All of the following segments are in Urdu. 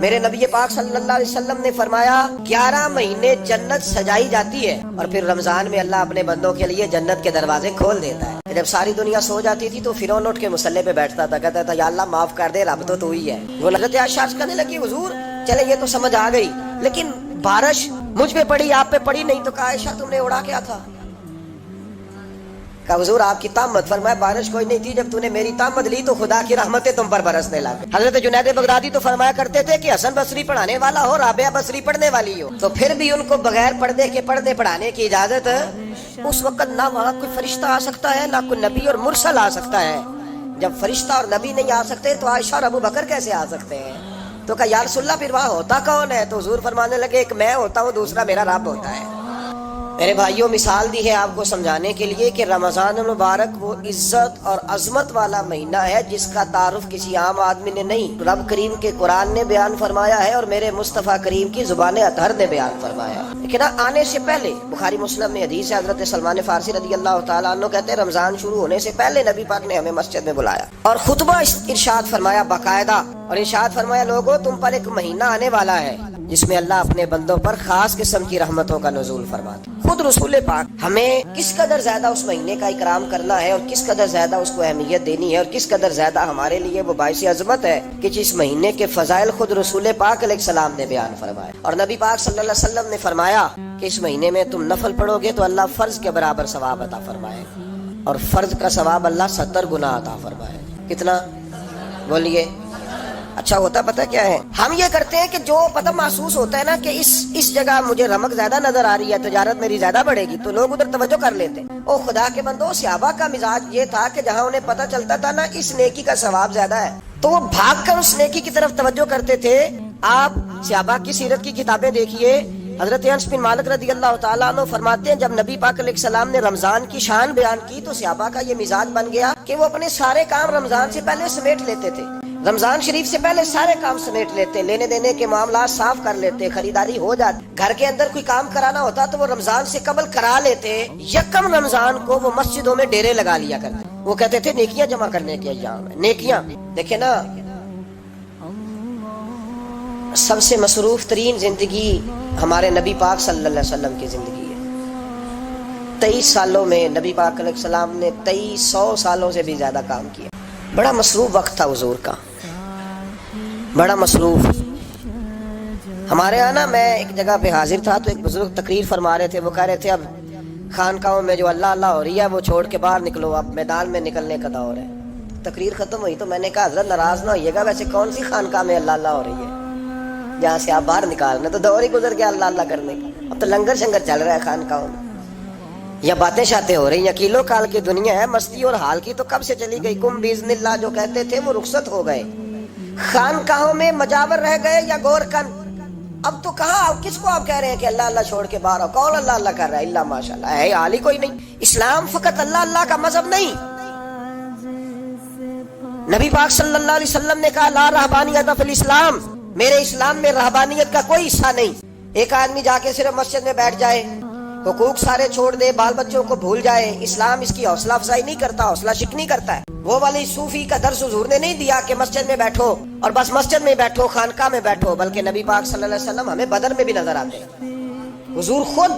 میرے نبی پاک صلی اللہ علیہ وسلم نے فرمایا 11 مہینے جنت سجائی جاتی ہے اور پھر رمضان میں اللہ اپنے بندوں کے لیے جنت کے دروازے کھول دیتا ہے۔ جب ساری دنیا سو جاتی تھی تو فرعون اٹھ کے مصلی پہ بیٹھتا تھا، کہتا تھا یا اللہ معاف کر دے، رب تو ہی ہے۔ وہ حضرت عائشہ عرض کرنے لگی حضور چلے یہ تو سمجھ آ گئی، لیکن بارش مجھ پہ پڑی آپ پہ پڑی نہیں، تو کہا عائشہ تم نے اڑا کیا تھا؟ کہا حضور آپ کی تامت، فرمایا بارش کوئی نہیں تھی، جب تو نے میری تامت لی تو خدا کی رحمتیں تم پر برسنے لگی۔ حضرت جنید بغدادی تو فرمایا کرتے تھے کہ حسن بصری پڑھانے والا ہو، رابعہ بصری پڑھنے والی ہو، تو پھر بھی ان کو بغیر پردے کے پردے پڑھانے کی اجازت اس وقت نہ وہاں کوئی فرشتہ آ سکتا ہے نہ کوئی نبی اور مرسل آ سکتا ہے۔ جب فرشتہ اور نبی نہیں آ سکتے تو عائشہ اور ابو بکر کیسے آ سکتے ہیں؟ تو کہا یا رسول اللہ پھر وہاں ہوتا کون ہے؟ تو حضور فرمانے لگے ایک میں ہوتا ہوں، دوسرا میرا رب ہوتا ہے۔ میرے بھائیوں مثال دی ہے آپ کو سمجھانے کے لیے کہ رمضان المبارک وہ عزت اور عظمت والا مہینہ ہے جس کا تعارف کسی عام آدمی نے نہیں، رب کریم کے قرآن نے بیان فرمایا ہے اور میرے مصطفیٰ کریم کی زبان اطہر نے بیان فرمایا۔ لیکن آنے سے پہلے بخاری مسلم میں حدیث ہے، حضرت سلمان فارسی رضی اللہ تعالیٰ عنہ کہتے ہیں رمضان شروع ہونے سے پہلے نبی پاک نے ہمیں مسجد میں بلایا اور خطبہ ارشاد فرمایا باقاعدہ، اور ارشاد فرمایا لوگوں تم پر ایک مہینہ آنے والا ہے جس میں اللہ اپنے بندوں پر خاص قسم کی رحمتوں کا نزول فرماتا۔ خود رسول پاک ہمیں کس قدر زیادہ اس مہینے کا اکرام کرنا ہے اور کس قدر زیادہ اس کو اہمیت دینی ہے اور کس قدر زیادہ ہمارے لیے وہ باعث عظمت ہے کہ جس مہینے کے فضائل خود رسول پاک علیہ السلام نے بیان فرمایا۔ اور نبی پاک صلی اللہ علیہ وسلم نے فرمایا کہ اس مہینے میں تم نفل پڑھو گے تو اللہ فرض کے برابر ثواب عطا فرمائے، اور فرض کا ثواب اللہ 70 گنا عطا فرمائے۔ کتنا بولیے؟ اچھا ہوتا پتہ کیا ہے؟ ہم یہ کرتے ہیں کہ جو پتہ محسوس ہوتا ہے نا کہ اس جگہ مجھے رمق زیادہ نظر آ رہی ہے، تجارت میری زیادہ بڑھے گی، تو لوگ ادھر توجہ کر لیتے ہیں۔ او خدا کے بندو، صحابہ کا مزاج یہ تھا کہ جہاں انہیں پتہ چلتا تھا نا اس نیکی کا ثواب زیادہ ہے تو وہ بھاگ کر اس نیکی کی طرف توجہ کرتے تھے۔ آپ صحابہ کی سیرت کی کتابیں دیکھیے، حضرت انس بن مالک رضی اللہ تعالیٰ عنہ فرماتے ہیں جب نبی پاک علیہ السلام نے رمضان کی شان بیان کی تو صحابہ کا یہ مزاج بن گیا کہ وہ اپنے سارے کام رمضان سے پہلے سمیٹ لیتے تھے، رمضان شریف سے پہلے سارے کام سمیٹ لیتے، لینے دینے کے معاملات صاف کر لیتے، خریداری ہو جاتی، گھر کے اندر کوئی کام کرانا ہوتا تو وہ رمضان سے قبل کرا لیتے۔ یکم رمضان کو وہ مسجدوں میں ڈیرے لگا لیا کرتے، وہ کہتے تھے نیکیاں جمع کرنے کے ایام ہیں، نیکیاں۔ دیکھیں نا سب سے مصروف ترین زندگی ہمارے نبی پاک صلی اللہ علیہ وسلم کی زندگی ہے۔ 23 سالوں میں نبی پاک علیہ السلام نے 2300 سالوں سے بھی زیادہ کام کیا۔ بڑا مصروف وقت تھا حضور کا، بڑا مصروف۔ ہمارے یہاں نا میں ایک جگہ پہ حاضر تھا تو ایک بزرگ تقریر فرما رہے تھے، وہ کہہ رہے تھے اب خانقاہوں میں جو اللہ اللہ ہو رہی ہے وہ چھوڑ کے باہر نکلو، اب میدان میں نکلنے کا دور ہے۔ تقریر ختم ہوئی تو میں نے کہا حضرت ناراض نہ ہوئیے گا، ویسے کون سی خانقاہ میں اللہ اللہ ہو رہی ہے جہاں سے آپ باہر نکالنے، تو دور ہی گزر گیا اللہ اللہ کرنے کا، اب تو لنگر شنگر چل رہا ہے خانقاہوں میں، یا باتیں شاتیں ہو رہی ہیں، کیلو کال کی دنیا ہے، مستی اور حال کی تو کب سے چلی گئی، کم باذن اللہ جو کہتے تھے وہ رخصت ہو گئے، خانقاہوں میں مجاور رہ گئے یا گور کن۔ اب تو کہاں کس کو آپ کہہ رہے ہیں کہ اللہ اللہ چھوڑ کے باہر آؤ؟ کون اللہ اللہ کر رہا ہے؟ اللہ ماشاء اللہ ہے، حال ہی کوئی نہیں۔ اسلام فقط اللہ اللہ کا مذہب نہیں۔ نبی پاک صلی اللہ علیہ وسلم نے کہا لا رہبانیت فی الاسلام، میرے اسلام میں رہبانیت کا کوئی حصہ نہیں۔ ایک آدمی جا کے صرف مسجد میں بیٹھ جائے، حقوق سارے چھوڑ دے، بال بچوں کو بھول جائے، اسلام اس کی حوصلہ افزائی نہیں کرتا، حوصلہ شکنی کرتا ہے۔ وہ والی صوفی کا درس حضور نے نہیں دیا کہ مسجد میں بیٹھو اور بس مسجد میں بیٹھو، خانقاہ میں بیٹھو، بلکہ نبی پاک صلی اللہ علیہ وسلم ہمیں بدر میں بھی نظر آتے ہیں، حضور خود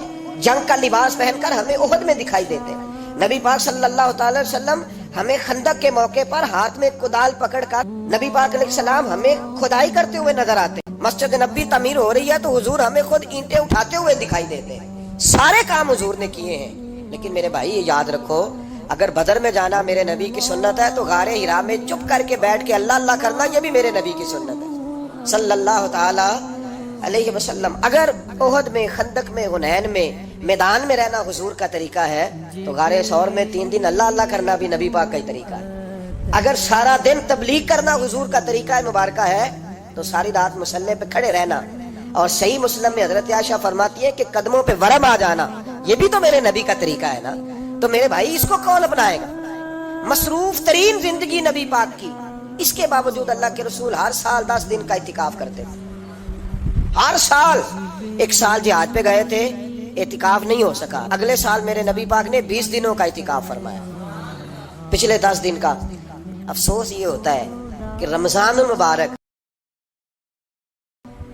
جنگ کا لباس پہن کر ہمیں احد میں دکھائی دیتے ہیں، نبی پاک صلی اللہ تعالی وسلم ہمیں خندق کے موقع پر ہاتھ میں کدال پکڑ کر نبی پاک علیہ السلام ہمیں کھدائی کرتے ہوئے نظر آتے ہیں، مسجد نبی تعمیر ہو رہی ہے تو حضور ہمیں خود اینٹیں اٹھاتے ہوئے دکھائی دیتے ہیں۔ سارے کام حضور نے کیے ہیں۔ لیکن میرے بھائی یہ یاد رکھو، اگر بدر میں جانا میرے نبی کی سنت ہے تو غار حرا میں چپ کر کے بیٹھ کے اللہ اللہ کرنا یہ بھی میرے نبی کی سنت ہے صلی اللہ تعالی علیہ وسلم۔ اگر احد میں، خندق میں، حنین میں، میدان میں رہنا حضور کا طریقہ ہے تو غار ثور میں 3 دن اللہ اللہ کرنا بھی نبی پاک کا ہی طریقہ ہے۔ اگر سارا دن تبلیغ کرنا حضور کا طریقہ مبارکہ ہے تو ساری رات مصلی پہ کھڑے رہنا، اور صحیح مسلم میں حضرت عائشہ فرماتی ہے کہ قدموں پہ ورم آ جانا یہ بھی تو میرے نبی کا طریقہ ہے نا۔ تو میرے بھائی اس کو کون اپنائے گا؟ مصروف ترین زندگی نبی پاک کی، اس کے باوجود اللہ کے رسول ہر سال 10 دن کا اعتکاف کرتے تھے، ہر سال۔ ایک سال جہاد پہ گئے تھے، اعتکاف نہیں ہو سکا، اگلے سال میرے نبی پاک نے 20 دنوں کا اعتکاف فرمایا، پچھلے 10 دن کا۔ افسوس یہ ہوتا ہے کہ رمضان المبارک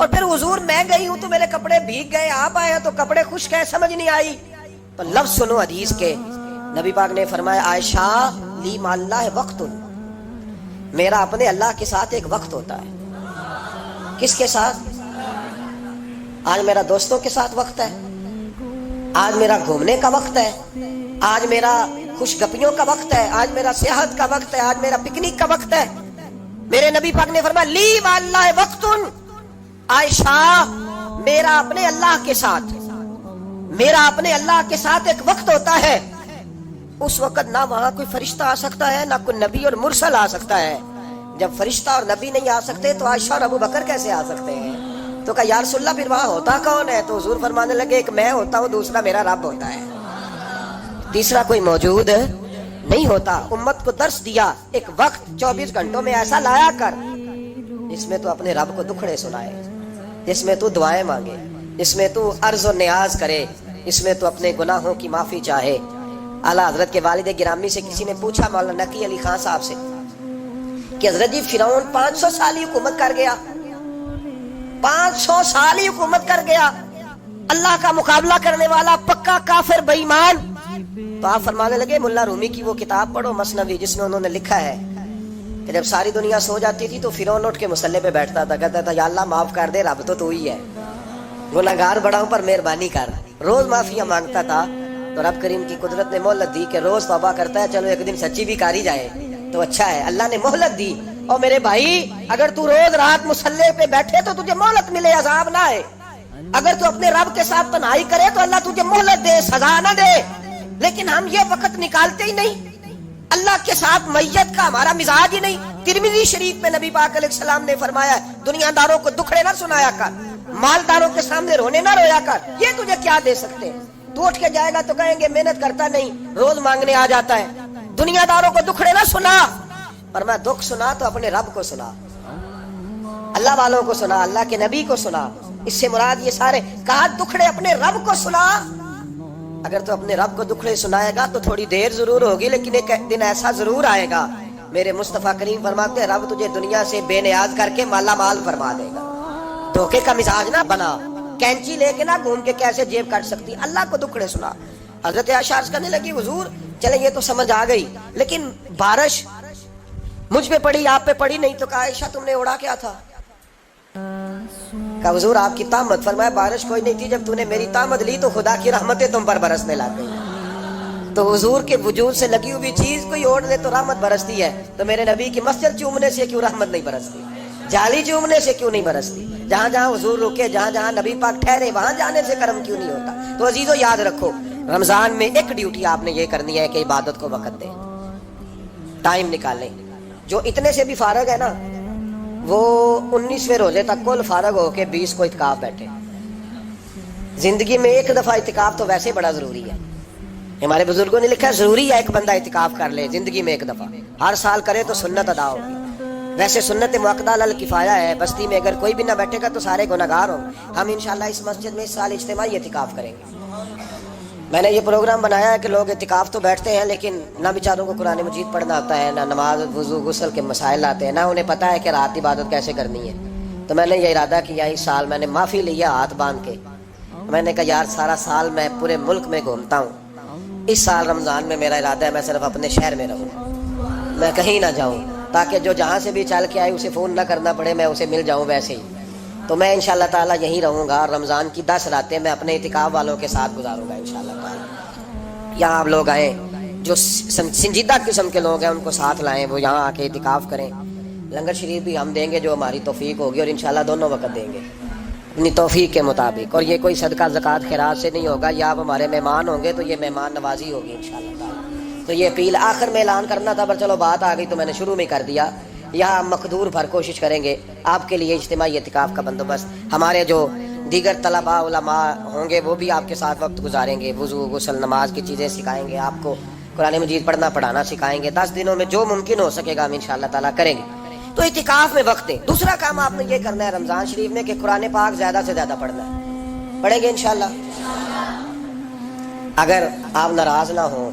اور پھر حضور میں گئی ہوں تو میرے کپڑے بھیگ گئے، آپ آئے تو کپڑے خشک ہے، سمجھ نہیں آئی. تو لفظ سنو حدیث کے، نبی پاک نے فرمایا عائشہ لی مع اللہ وقت، میرا اپنے اللہ کے ساتھ ایک وقت ہوتا ہے. کس کے ساتھ؟ آج میرا دوستوں کے ساتھ وقت ہے، آج میرا گھومنے کا وقت ہے، آج میرا خوش گپیوں کا وقت ہے، آج میرا سیاحت کا وقت ہے، آج میرا پکنک کا وقت ہے. میرے نبی پاک نے فرمایا لی مع اللہ وقت، عائشہ میرا اپنے اللہ کے ساتھ، میرا اپنے اللہ کے ساتھ ایک وقت ہوتا ہے. اس وقت نہ وہاں کوئی فرشتہ آ سکتا ہے، نہ کوئی نبی اور مرسل آ سکتا ہے. جب فرشتہ اور نبی نہیں آ سکتے تو عائشہ اور ابو بکر کیسے آ سکتے ہیں؟ تو کہا یا رسول اللہ پھر وہاں ہوتا کون ہے؟ تو حضور فرمانے لگے ایک میں ہوتا ہوں، دوسرا میرا رب ہوتا ہے، تیسرا کوئی موجود نہیں ہوتا. امت کو درس دیا ایک وقت 24 گھنٹوں میں ایسا لایا کر جس میں تو اپنے رب کو دکھڑے سنائے، جس میں تو دعائیں مانگے، جس میں تو عرض و نیاز کرے، جس میں تو اپنے گناہوں کی معافی چاہے. اعلیٰ حضرت کے والد گرامی سے کسی نے پوچھا مولانا نقی علی خان صاحب سے کہ حضرت جی فرعون 500 سال ہی حکومت کر گیا، 500 سال ہی حکومت کر گیا، اللہ کا مقابلہ کرنے والا پکا کافر بے ایمان. تو آپ فرمانے لگے ملا رومی کی وہ کتاب پڑھو مثنوی، جس میں انہوں نے لکھا ہے کہ جب ساری دنیا سو جاتی تھی تو فرعون اٹھ کے مصلی پہ بیٹھتا تھا، کہتا تھا یا اللہ معاف کر دے، رب تو ہی ہے، گناہگار بڑا ہوں پر مہربانی کر. روز معافیاں مانگتا تھا تو رب کریم کی قدرت نے مہلت دی کہ روز توبہ کرتا ہے، چلو ایک دن سچی بھی کاری جائے تو اچھا ہے. اللہ نے مہلت دی. اور میرے بھائی اگر تو روز رات مصلی پہ بیٹھے تو تجھے مہلت ملے، عذاب نہ آئے. اگر تو اپنے رب کے ساتھ تنہائی کرے تو اللہ تجھے مہلت دے، سزا نہ دے. لیکن ہم یہ وقت نکالتے ہی نہیں، اللہ کے ساتھ میت کا ہمارا مزاج ہی نہیں. ترمذی شریف میں نبی پاک علیہ السلام نے فرمایا دنیا داروں کو دکھڑے نہ سنایا کر، مالداروں کے سامنے رونے نہ رویا کر. یہ تجھے کیا دے سکتے؟ تو اٹھ کے جائے گا تو کہیں گے محنت کرتا نہیں، روز مانگنے آ جاتا ہے. دنیا داروں کو دکھڑے نہ سنا، پر میں دکھ سنا تو اپنے رب کو سنا، اللہ والوں کو سنا، اللہ کے نبی کو سنا. اس سے مراد یہ سارے کہا دکھڑے اپنے رب کو سنا. اگر تو اپنے رب کو دکھڑے سنائے گا تو تھوڑی دیر ضرور ہوگی، لیکن ایک دن ایسا ضرور آئے گا. میرے مصطفیٰ کریم فرماتے ہیں رب تجھے دنیا سے بے نیاز کر کے مالا مال فرما دے گا. دھوکے کا مزاج نہ بنا، کینچی لے کے نہ گھوم کے کیسے جیب کاٹ سکتی. اللہ کو دکھڑے سنا. حضرت عائشہ عرض کرنے لگی حضور چلے یہ تو سمجھ آ گئی، لیکن بارش مجھ پہ پڑی آپ پہ پڑی نہیں. تو کہا عائشہ تم نے اڑا کیا تھا؟ کہا حضور آپ کی طامت. فرمایا بارش کوئی نہیں تھی، جب تو نے میری طامت لی تو خدا کی رحمتیں تم پر برسنے لگ گئی. تو حضور کے وجود سے لگی ہوئی چیز کوئی اوڑھ لے تو رحمت برستی ہے، تو میرے نبی کی مسجد چومنے سے کیوں رحمت نہیں برستی؟ جالی چومنے سے کیوں نہیں برستی؟ جہاں جہاں حضور رکے، جہاں جہاں نبی پاک ٹھہرے، وہاں جانے سے کرم کیوں نہیں ہوتا؟ تو عزیزو یاد رکھو رمضان میں ایک ڈیوٹی آپ نے یہ کرنی ہے کہ عبادت کو وقت دیں، ٹائم نکالیں. جو اتنے سے بھی فارغ ہے نا وہ 19ویں روزے تک کل فارغ ہو کے 20 کو اعتکاف بیٹھے. زندگی میں ایک دفعہ اعتکاف تو ویسے بڑا ضروری ہے. ہمارے بزرگوں نے لکھا ضروری ہے ایک بندہ اعتکاف کر لے زندگی میں ایک دفعہ، ہر سال کرے تو سنت ادا ہوگی. ویسے سنت مؤکدہ علی الکفایہ ہے، بستی میں اگر کوئی بھی نہ بیٹھے گا تو سارے گناہگار ہوں. ہم انشاءاللہ اس مسجد میں اس سال اجتماعی اعتکاف کریں گے. میں نے یہ پروگرام بنایا ہے کہ لوگ اعتکاف تو بیٹھتے ہیں لیکن نہ بیچاروں کو قرآن مجید پڑھنا آتا ہے، نہ نماز وضو غسل کے مسائل آتے ہیں، نہ انہیں پتہ ہے کہ رات عبادت کیسے کرنی ہے. تو میں نے یہ ارادہ کیا اس سال میں نے معافی لیا ہاتھ باندھ کے. میں نے کہا یار سارا سال میں پورے ملک میں گھومتا ہوں، اس سال رمضان میں میرا ارادہ ہے میں صرف اپنے شہر میں رہوں، میں کہیں نہ جاؤں، تاکہ جو جہاں سے بھی چل کے آئے اسے فون نہ کرنا پڑے، میں اسے مل جاؤں ویسے ہی. تو میں انشاءاللہ تعالیٰ یہیں رہوں گا. رمضان کی 10 راتیں میں اپنے اعتکاف والوں کے ساتھ گزاروں گا انشاءاللہ تعالیٰ. یہاں آپ لوگ آئیں، جو سنجیدہ قسم کے لوگ ہیں ان کو ساتھ لائیں، وہ یہاں آ کے اعتکاف کریں. لنگر شریف بھی ہم دیں گے جو ہماری توفیق ہوگی، اور انشاءاللہ دونوں وقت دیں گے اپنی توفیق کے مطابق. اور یہ کوئی صدقہ زکوٰۃ خیرات سے نہیں ہوگا، یہ آپ ہمارے مہمان ہوں گے تو یہ مہمان نوازی ہوگی انشاءاللہ تعالیٰ. تو یہ اپیل آخر میں اعلان کرنا تھا، پر چلو بات آ گئی تو میں نے شروع میں کر دیا. یہاں مقدور بھر کوشش کریں گے آپ کے لیے اجتماعی اعتکاف کا بندوبست. ہمارے جو دیگر طلباء علماء ہوں گے وہ بھی آپ کے ساتھ وقت گزاریں گے، وضو غسل نماز کی چیزیں سکھائیں گے، آپ کو قرآن مجید پڑھنا پڑھانا سکھائیں گے. 10 دنوں میں جو ممکن ہو سکے گا ہم انشاءاللہ تعالیٰ کریں گے. تو اعتکاف میں وقت دیں. دوسرا کام آپ نے یہ کرنا ہے رمضان شریف میں کہ قرآن پاک زیادہ سے زیادہ پڑھنا ہے. پڑھیں گے انشاءاللہ. اگر آپ ناراض نہ ہوں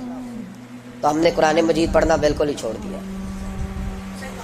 تو ہم نے قرآن مجید پڑھنا بالکل ہی چھوڑ دیا.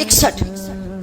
61।